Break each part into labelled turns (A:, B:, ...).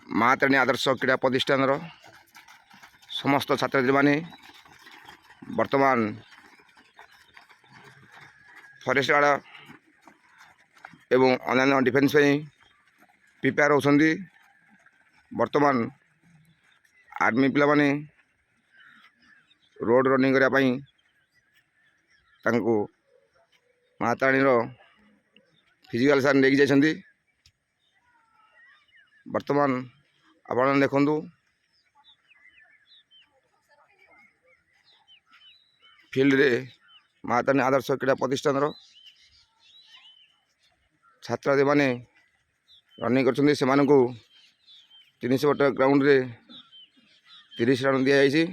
A: माँ तारिणी आदर्श क्रीड़ा प्रतिष्ठान समस्त छात्र छात्री माने वर्तमान फॉरेस्ट गार्ड एवं अन्य डिफेन्स प्रिपेयर होती। वर्तमान आर्मी पिला माने रोड रनिंग करने माँ तारिणी फिजिकल सार लेके जाइछन्ती। वर्तमान आपण देखंतु फील्ड रे माँ तारिणी आदर्श क्रीड़ा प्रतिष्ठान छात्र माने रनिंग करछन्ती। से 300 मीटर ग्राउंड रे 30 रन दिया जाइछि।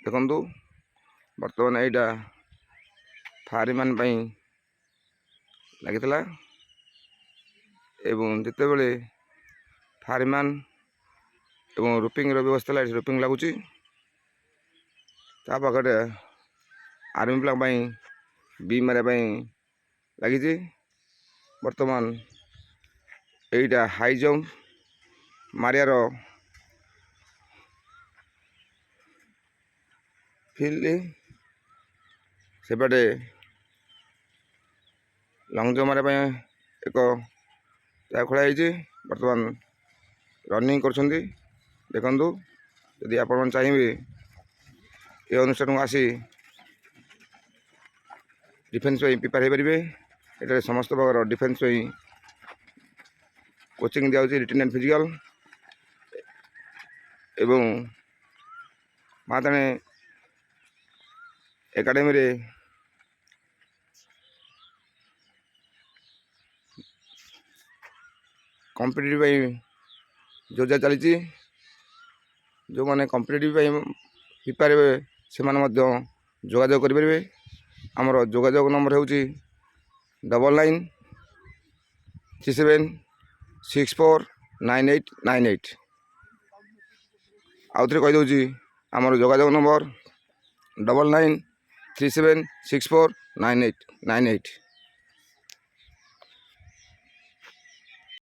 A: देखंतु वर्तमान एटा फायरमैन लगी एवं जिते बड़े फायरमैन एवं रूपिंग व्यवस्था रूपिंग लगुच पाखे आर्मी पिला बी मारे लगी। वर्तमान एटा हाई जंप मारियार फील्ड सेपटे लंग जंप मारे एक खोलाई। वर्तमान रनिंग कर देखु यदि आप चाहिए ये अनुष्ठान को आसी डिफेन्स प्रिपेयर हो पारे। ये समस्त प्रकार डिफेन्स कोचिंग दिया रिटन एंड फिजिकल एवं माँ तारिणी एकाडेमी रे कॉम्पिटिटिव जोजा चली। जो मैंने कॉम्पिटिटिव प्रिपेयर हे से जोगाजोग करेंगे। आमर जोगाजोग नंबर हूँ 9937649898। आउ थे कहीदे आमर जोगाजोग नंबर 9937649898।